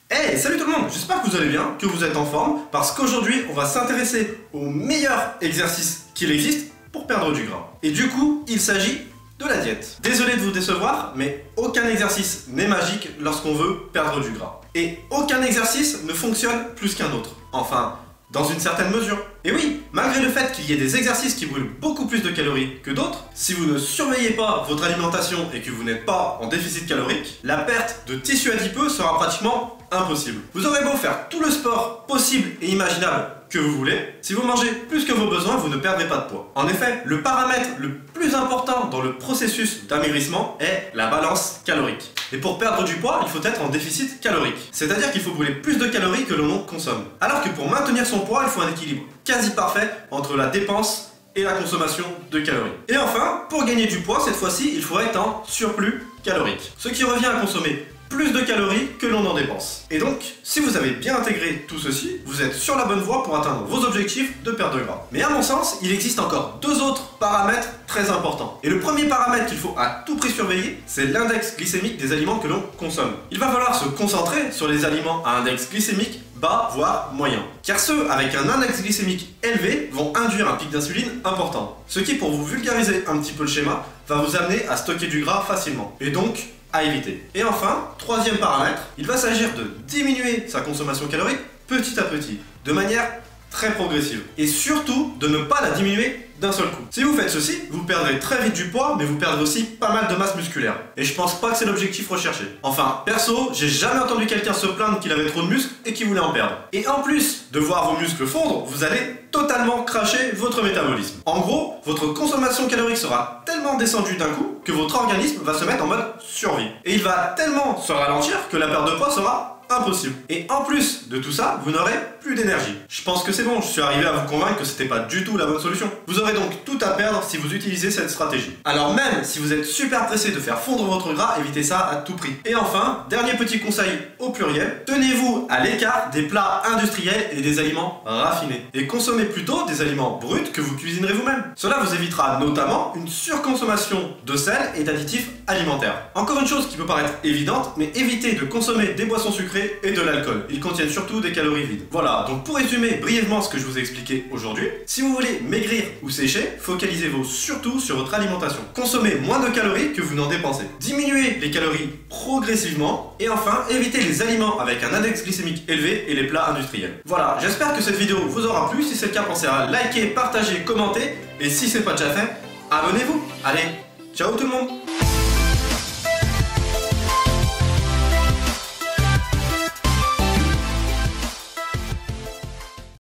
Hey, salut tout le monde, j'espère que vous allez bien, que vous êtes en forme, parce qu'aujourd'hui on va s'intéresser au meilleur exercice qu'il existe pour perdre du gras. Et du coup, il s'agit de la diète. Désolé de vous décevoir, mais aucun exercice n'est magique lorsqu'on veut perdre du gras. Et aucun exercice ne fonctionne plus qu'un autre. Enfin, dans une certaine mesure. Et oui, malgré le fait qu'il y ait des exercices qui brûlent beaucoup plus de calories que d'autres, si vous ne surveillez pas votre alimentation et que vous n'êtes pas en déficit calorique, la perte de tissu adipeux sera pratiquement impossible. Vous aurez beau faire tout le sport possible et imaginable que vous voulez, si vous mangez plus que vos besoins, vous ne perdrez pas de poids. En effet, le paramètre le plus important dans le processus d'amaigrissement est la balance calorique. Et pour perdre du poids, il faut être en déficit calorique. C'est-à-dire qu'il faut brûler plus de calories que l'on consomme. Alors que pour maintenir son poids, il faut un équilibre quasi parfait entre la dépense et la consommation de calories. Et enfin, pour gagner du poids, cette fois-ci, il faut être en surplus calorique. Ce qui revient à consommer plus de calories que l'on en dépense. Et donc, si vous avez bien intégré tout ceci, vous êtes sur la bonne voie pour atteindre vos objectifs de perte de gras. Mais à mon sens, il existe encore deux autres paramètres très importants. Et le premier paramètre qu'il faut à tout prix surveiller, c'est l'index glycémique des aliments que l'on consomme. Il va falloir se concentrer sur les aliments à index glycémique bas, voire moyen. Car ceux avec un index glycémique élevé vont induire un pic d'insuline important. Ce qui, pour vous vulgariser un petit peu le schéma, va vous amener à stocker du gras facilement. Et donc, à éviter. Et enfin, troisième paramètre, il va s'agir de diminuer sa consommation calorique petit à petit, de manière très progressive. Et surtout, de ne pas la diminuer d'un seul coup. Si vous faites ceci, vous perdrez très vite du poids, mais vous perdrez aussi pas mal de masse musculaire. Et je pense pas que c'est l'objectif recherché. Enfin, perso, j'ai jamais entendu quelqu'un se plaindre qu'il avait trop de muscles et qu'il voulait en perdre. Et en plus de voir vos muscles fondre, vous allez totalement cracher votre métabolisme. En gros, votre consommation calorique sera tellement descendue d'un coup que votre organisme va se mettre en mode survie. Et il va tellement se ralentir que la perte de poids sera impossible. Et en plus de tout ça, vous n'aurez plus d'énergie. Je pense que c'est bon, je suis arrivé à vous convaincre que c'était pas du tout la bonne solution. Vous aurez donc tout à perdre si vous utilisez cette stratégie. Alors même si vous êtes super pressé de faire fondre votre gras, évitez ça à tout prix. Et enfin, dernier petit conseil au pluriel, tenez-vous à l'écart des plats industriels et des aliments raffinés. Et consommez plutôt des aliments bruts que vous cuisinerez vous-même. Cela vous évitera notamment une surconsommation de sel et d'additifs alimentaires. Encore une chose qui peut paraître évidente, mais évitez de consommer des boissons sucrées et de l'alcool. Ils contiennent surtout des calories vides. Voilà, donc pour résumer brièvement ce que je vous ai expliqué aujourd'hui, si vous voulez maigrir ou sécher, focalisez-vous surtout sur votre alimentation. Consommez moins de calories que vous n'en dépensez. Diminuez les calories progressivement. Et enfin, évitez les aliments avec un index glycémique élevé et les plats industriels. Voilà, j'espère que cette vidéo vous aura plu. Si c'est le cas, pensez à liker, partager, commenter. Et si c'est pas déjà fait, abonnez-vous. Allez, ciao tout le monde!